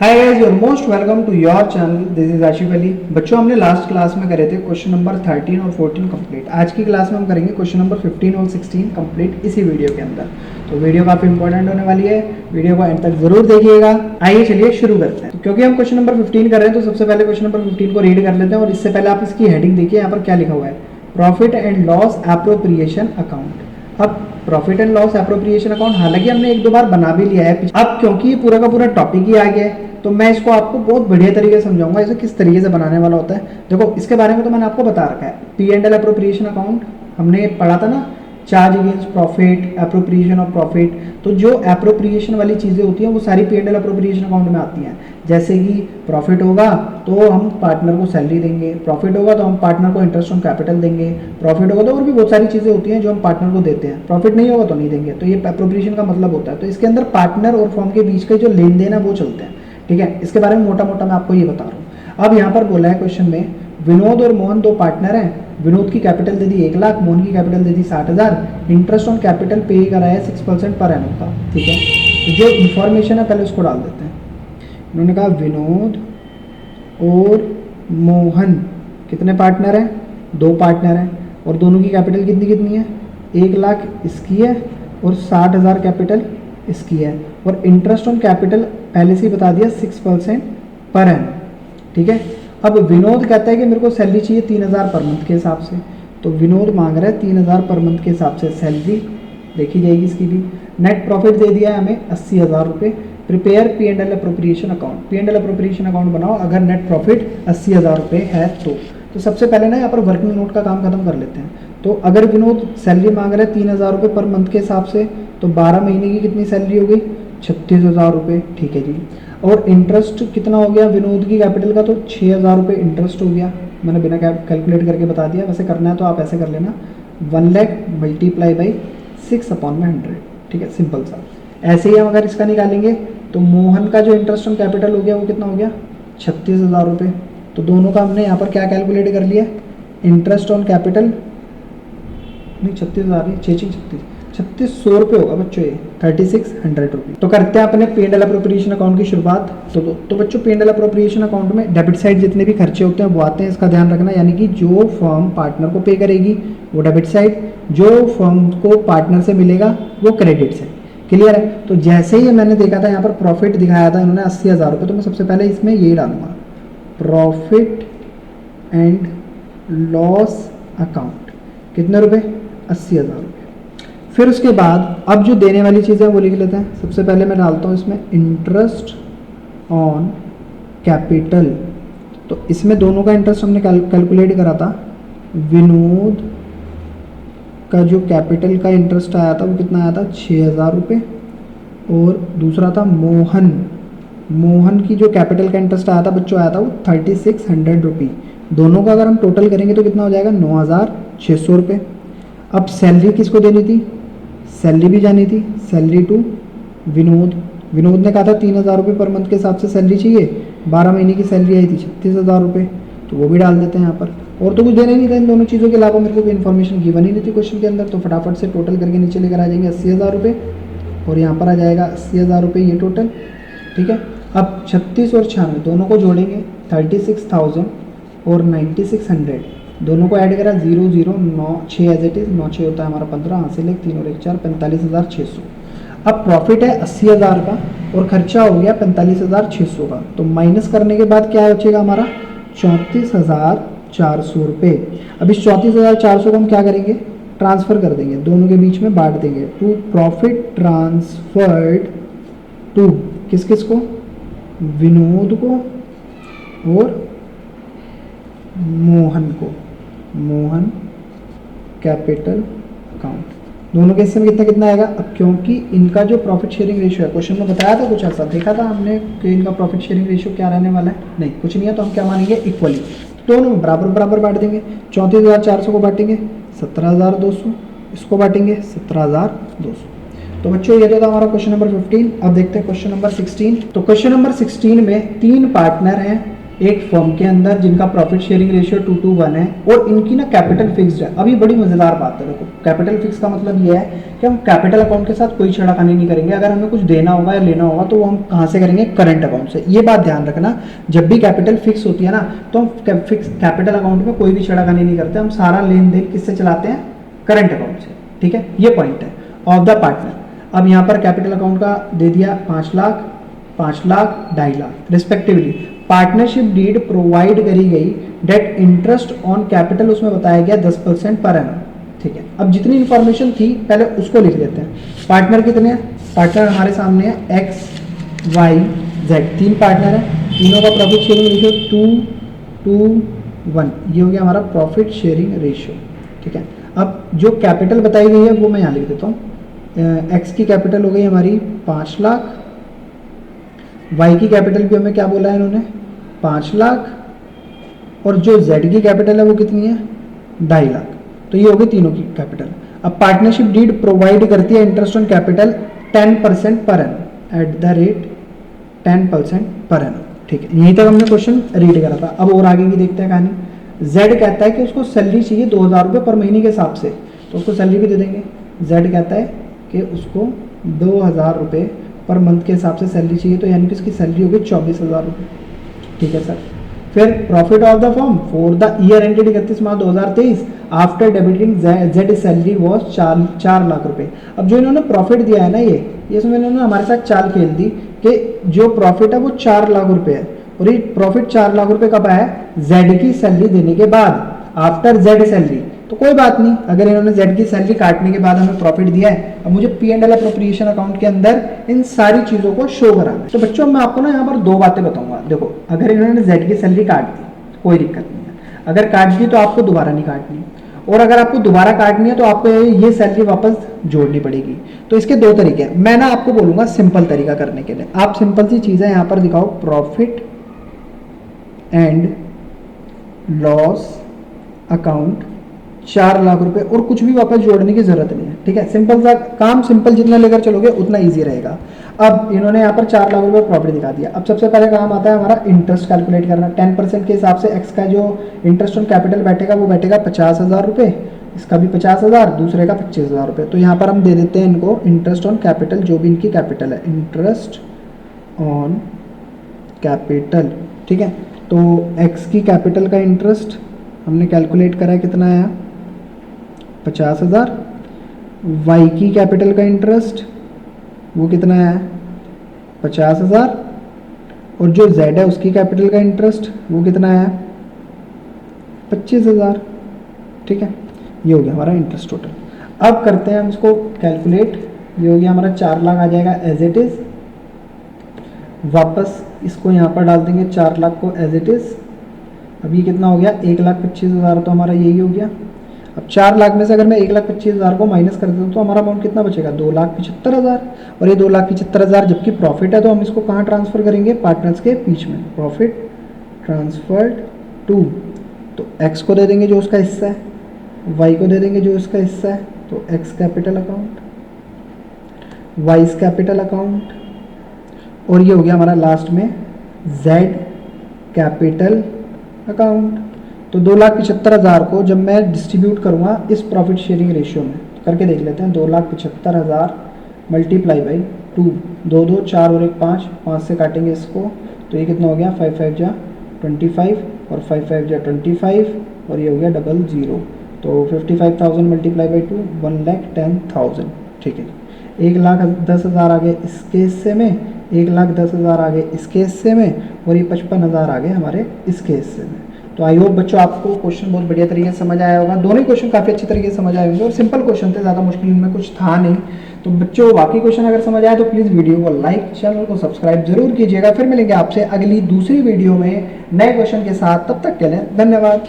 Hi guys, your most welcome to your channel. This is Asif Ali. बच्चों, हमने last class में करे थे क्वेश्चन नंबर 13 और 14 कंप्लीट। आज की क्लास में हम करेंगे क्वेश्चन नंबर 15 और 16 कंप्लीट इसी वीडियो के अंदर। तो वीडियो काफ़ी इंपॉर्टेंट होने वाली है, वीडियो को एंड तक जरूर देखिएगा। आइए चलिए शुरू करते हैं। तो क्योंकि हम क्वेश्चन नंबर 15 कर रहे हैं तो सबसे पहले क्वेश्चन नंबर 15 को रीड कर लेते हैं। और इससे पहले आप इसकी हेडिंग देखिए, यहाँ पर क्या लिखा हुआ है, profit and loss appropriation account. अब profit and loss appropriation account हालांकि हमने एक दो बार बना भी लिया है, अब क्योंकि पूरा का पूरा टॉपिक ही आ गया है तो मैं इसको आपको बहुत बढ़िया तरीके से समझाऊंगा इसे किस तरीके से बनाने वाला होता है। देखो, इसके बारे में तो मैंने आपको बता रखा है। P and L appropriation account हमने पढ़ा था ना, charge against profit, appropriation of profit. तो जो एप्रोप्रिएशन वाली चीज़ें होती हैं वो सारी P and L appropriation account में आती हैं। जैसे कि प्रॉफिट होगा तो हम पार्टनर को सैलरी देंगे, प्रॉफिट होगा तो हम पार्टनर को इंटरेस्ट ऑन कैपिटल देंगे, प्रॉफिट होगा तो और भी बहुत सारी चीज़ें होती हैं जो हम पार्टनर को देते हैं, प्रॉफिट नहीं होगा तो नहीं देंगे। तो ये एप्रोप्रिएशन का मतलब होता है। तो इसके अंदर पार्टनर और फर्म के बीच के जो लेन देन है वो चलते हैं, ठीक है। इसके बारे में मोटा मोटा मैं आपको ये बता रहा हूँ। अब यहाँ पर बोला है क्वेश्चन में, विनोद और मोहन दो पार्टनर हैं। विनोद की कैपिटल दे दी 1 लाख, मोहन की capital they the 60,000। Interest on capital पे कराया है 6% पर एनम का, ठीक है। तो जो इन्फॉर्मेशन है पहले उसको डाल देते हैं। उन्होंने कहा विनोद और मोहन कितने पार्टनर हैं, 2 पार्टनर हैं। और दोनों की कैपिटल कितनी कितनी है, 1 लाख इसकी है और 60,000 कैपिटल इसकी है। और इंटरेस्ट ऑन कैपिटल पहले से ही बता दिया 6% पर एनम, ठीक है। अब विनोद कहता है कि मेरे को सैलरी चाहिए 3,000 पर मंथ के हिसाब से। तो विनोद मांग रहा है 3,000 पर मंथ के हिसाब से सैलरी देखी जाएगी इसकी भी। नेट प्रॉफिट दे दिया है हमें 80,000 रुपये। Prepare P and L appropriation account, P and L appropriation account बनाओ अगर नेट प्रॉफिट 80,000 रुपये है तो सबसे पहले ना यहाँ पर वर्किंग नोट का काम खत्म कर लेते हैं। तो अगर विनोद सैलरी मांग रहा है 3,000 रुपये पर मंथ के हिसाब से, तो 12 महीने की कितनी सैलरी हो गई, 36,000 रुपये, ठीक है जी। और इंटरेस्ट कितना हो गया विनोद की कैपिटल का, तो 6,000 रुपये इंटरेस्ट हो गया। मैंने बिना कैलकुलेट करके बता दिया, वैसे करना है तो आप ऐसे कर लेना, 1 लाख मल्टीप्लाई बाई 6/100, ठीक है, सिंपल सा। ऐसे ही हम अगर इसका निकालेंगे तो मोहन का जो इंटरेस्ट ऑन कैपिटल हो गया वो कितना हो गया, 36,000 रुपये। तो दोनों का हमने यहाँ पर क्या कैलकुलेट कर लिया, इंटरेस्ट ऑन कैपिटल नहीं 36,000 3600 रुपये होगा बच्चों, ये 3600 रुपये। तो करते हैं अपने P and L appropriation account की शुरुआत। तो बच्चों, P and L appropriation account में डेबिट साइड जितने भी खर्चे होते हैं वो आते हैं, इसका ध्यान रखना। यानी कि जो फर्म पार्टनर को पे करेगी वो डेबिट साइड, जो फर्म को पार्टनर से मिलेगा वो क्रेडिट साइड। क्लियर है। तो जैसे ही मैंने देखा था यहाँ पर प्रॉफिट दिखाया था इन्होंने 80,000 रुपये, तो मैं सबसे पहले इसमें यही डालूंगा, प्रॉफिट एंड लॉस अकाउंट, कितने रुपए, 80,000 रुपये। फिर उसके बाद अब जो देने वाली चीज़ें वो लिख लेते हैं। सबसे पहले मैं डालता हूँ इसमें इंटरेस्ट ऑन कैपिटल। तो इसमें दोनों का इंटरेस्ट हमने कैलकुलेट करा था। विनोद का जो कैपिटल का इंटरेस्ट आया था वो कितना आया था, 6,000 रुपये। और दूसरा था मोहन की जो कैपिटल का इंटरेस्ट आया था बच्चों, आया था वो 3600 रुपये। दोनों का अगर हम टोटल करेंगे तो कितना हो जाएगा, 9,600 रुपये। अब सैलरी किसको देनी थी, सैलरी भी जानी थी, सैलरी टू विनोद ने कहा था 3,000 रुपये पर मंथ के हिसाब से सैलरी चाहिए, 12 महीने की सैलरी आई थी 36,000 रुपये, तो वो भी डाल देते हैं यहाँ पर। और तो कुछ देना ही नहीं था इन दोनों चीज़ों के अलावा, मेरे को कोई इन्फॉर्मेशन गिवन ही नहीं थी क्वेश्चन के अंदर। तो फटाफट से टोटल करके नीचे लेकर आ जाएंगे 80,000 रुपये और यहाँ पर आ जाएगा 80,000 रुपये ये टोटल, ठीक है। अब 36 और 96 दोनों को जोड़ेंगे, 36,000 और 9,600 दोनों को ऐड करा, 0 0 9 6 एज इट इज, 9 6 होता है हमारा 15, यहाँ से ले 3 और 1 4, 45,600। अब प्रॉफिट है 80,000 का और खर्चा हो गया 45,600 का। तो माइनस करने के बाद क्या बचेगा हमारा, 34,400 रुपये। अब इस 34,400 को हम क्या करेंगे, ट्रांसफ़र कर देंगे, दोनों के बीच में बांट देंगे। टू प्रॉफिट ट्रांसफर्ड टू किस किस को, विनोद को और मोहन कैपिटल अकाउंट, दोनों के हिस्से में कितना कितना आएगा। अब क्योंकि इनका जो प्रॉफिट शेयरिंग रेशियो है, क्वेश्चन में बताया था कुछ ऐसा, देखा था हमने कि इनका प्रॉफिट शेयरिंग रेशियो क्या रहने वाला है, नहीं कुछ नहीं है। तो हम क्या मानेंगे, इक्वली दोनों बराबर बराबर बांट देंगे। 34,400 को बांटेंगे 17,200, इसको बांटेंगे 17,200। तो बच्चों ये तो था हमारा क्वेश्चन नंबर 15। अब देखते हैं क्वेश्चन नंबर 16। तो क्वेश्चन नंबर 16 में 3 पार्टनर हैं, एक फर्म के अंदर जिनका प्रॉफिट शेयरिंग रेशियो 2:1 है और इनकी ना कैपिटल फिक्स्ड है। अभी बड़ी मज़ेदार बात है, देखो कैपिटल फिक्स का मतलब ये है कि हम कैपिटल अकाउंट के साथ कोई छेड़खानी नहीं करेंगे। अगर हमें कुछ देना होगा या लेना होगा तो वो हम कहाँ से करेंगे, करंट अकाउंट से। ये बात ध्यान रखना, जब भी कैपिटल फिक्स होती है ना तो हम फिक्स कैपिटल अकाउंट में कोई भी छेड़खानी नहीं करते, हम सारा लेन देन किससे चलाते हैं, करंट अकाउंट से। ठीक है, ये पॉइंट है ऑफ द पार्टनर। अब यहाँ पर कैपिटल अकाउंट का दे दिया 5 lakh, 5 lakh, 2.5 lakh respectively. Partnership deed provide करी गई डेट इंटरेस्ट ऑन कैपिटल उसमें बताया गया 10% पर एनम। ठीक है, अब जितनी इंफॉर्मेशन थी पहले उसको लिख देते हैं। पार्टनर कितने हैं, पार्टनर हमारे सामने है एक्स वाई जेड, 3 पार्टनर है, तीनों का प्रॉफिट शेयरिंग रेशियो 2:1, ये हो गया हमारा प्रॉफिट शेयरिंग रेशियो। ठीक है, अब जो कैपिटल बताई गई है वो मैं यहाँ लिख देता हूँ। एक्स की कैपिटल हो गई हमारी 5 लाख, वाई की कैपिटल भी हमें क्या बोला है इन्होंने, 5 लाख, और जो जेड की कैपिटल है वो कितनी है, 2.5 लाख। तो ये हो गई तीनों की कैपिटल। अब पार्टनरशिप डीड प्रोवाइड करती है interest on capital 10% per annum, at the rate 10% per annum. ठीक है, यहीं तक हमने क्वेश्चन रीड करा था। अब और आगे की देखते हैं कहानी। जेड कहता है कि उसको सैलरी चाहिए 2000 रुपये पर महीने के हिसाब से, तो उसको सैलरी भी दे देंगे। जेड कहता है कि उसको 2000 रुपये पर मंथ के हिसाब से सैलरी चाहिए, तो यानी कि उसकी सैलरी होगी 24,000 रुपये। ठीक है सर, फिर profit of the firm for the year ended 31 March 2023 after debiting Z salary was 4 lakh रुपए। अब जो इन्होंने प्रॉफिट दिया है ना, ये इसमें इन्होंने हमारे साथ चाल खेल दी कि जो प्रॉफिट है वो 4 लाख रुपए है, और ये प्रॉफिट 4 लाख रुपए कब आया, जेड की सैलरी देने के बाद, आफ्टर जेड सैलरी। तो कोई बात नहीं, अगर इन्होंने जेड की सैलरी काटने के बाद हमें प्रॉफिट दिया है, अब मुझे P&L अप्रोप्रिएशन अकाउंट के अंदर इन सारी चीज़ों को शो कराना है। तो बच्चों मैं आपको ना यहाँ पर 2 बातें बताऊंगा। देखो, अगर इन्होंने जेड की सैलरी काट दी कोई दिक्कत नहीं है, अगर काट दी तो आपको दोबारा नहीं काटनी, और अगर आपको दोबारा काटनी है तो आपको ये सैलरी वापस जोड़नी पड़ेगी। तो इसके 2 तरीके हैं। मैं ना आपको बोलूँगा सिंपल तरीका करने के लिए। आप सिंपल सी चीज़ें यहाँ पर दिखाओ, profit and loss account 4 lakh रुपए, और कुछ भी वापस जोड़ने की जरूरत नहीं है। ठीक है, सिंपल सा काम, सिंपल जितना लेकर चलोगे उतना इजी रहेगा। अब इन्होंने यहाँ पर 4 लाख रुपए प्रॉफिट दिखा दिया। अब सबसे पहले काम आता है हमारा इंटरेस्ट कैलकुलेट करना। 10% के हिसाब से एक्स का जो इंटरेस्ट ऑन कैपिटल बैठेगा वो बैठेगा 50,000 रुपये, इसका भी 50,000, दूसरे का 25,000 रुपये। तो यहाँ पर हम दे देते हैं इनको इंटरेस्ट ऑन कैपिटल, जो भी इनकी कैपिटल है, इंटरेस्ट ऑन कैपिटल। ठीक है, तो एक्स की कैपिटल का इंटरेस्ट हमने कैलकुलेट करा है, कितना आया, 50,000। वाई की कैपिटल का इंटरेस्ट वो कितना है, 50,000, और जो जेड है उसकी कैपिटल का इंटरेस्ट वो कितना है, 25,000। ठीक है, ये हो गया हमारा इंटरेस्ट टोटल। अब करते हैं हम इसको कैलकुलेट। ये हो गया हमारा 4 लाख आ जाएगा एज इट इज़, वापस इसको यहाँ पर डाल देंगे 4 लाख को एज इट इज़। अब ये कितना हो गया, 1,25,000, तो हमारा यही हो गया। अब 4 लाख में से अगर मैं 1,25,000 को माइनस कर देता हूँ तो हमारा अमाउंट कितना बचेगा, 2,75,000। और ये 2,75,000 जबकि प्रॉफिट है तो हम इसको कहाँ ट्रांसफ़र करेंगे, पार्टनर्स के बीच में। प्रॉफिट ट्रांसफर्ड टू, तो एक्स को दे देंगे जो उसका हिस्सा है, वाई को दे देंगे जो उसका हिस्सा है, तो x capital account, wise capital account, और ये हो गया हमारा लास्ट में जेड कैपिटल अकाउंट। तो 2,75,000 को जब मैं डिस्ट्रीब्यूट करूँगा इस प्रॉफिट शेयरिंग रेशियो में, करके देख लेते हैं। 2,75,000 मल्टीप्लाई बाई 2, 2 2 4 और 1 5, 5 से काटेंगे इसको, तो ये कितना हो गया, 5 5 जा 25, और 5 5 जा 25, और ये हो गया 00। तो 55,000 मल्टीप्लाई बाई 2, 1,10,000। ठीक है, 1,10,000 आ गए इसके हिस्से में, 1,10,000 आ गए इसके हिस्से में, और ये 55,000 आ गए हमारे इसके हिस्से में। तो आई होप बच्चों आपको क्वेश्चन बहुत बढ़िया तरीके से समझ आया होगा। दोनों ही क्वेश्चन काफ़ी अच्छे तरीके से समझ आए होंगे, और सिंपल क्वेश्चन थे, ज़्यादा मुश्किल इनमें कुछ था नहीं। तो बच्चों बाकी क्वेश्चन अगर समझ आए तो प्लीज़ वीडियो को लाइक, चैनल को सब्सक्राइब जरूर कीजिएगा। फिर मिलेंगे आपसे अगली दूसरी वीडियो में नए क्वेश्चन के साथ, तब तक के लिए धन्यवाद।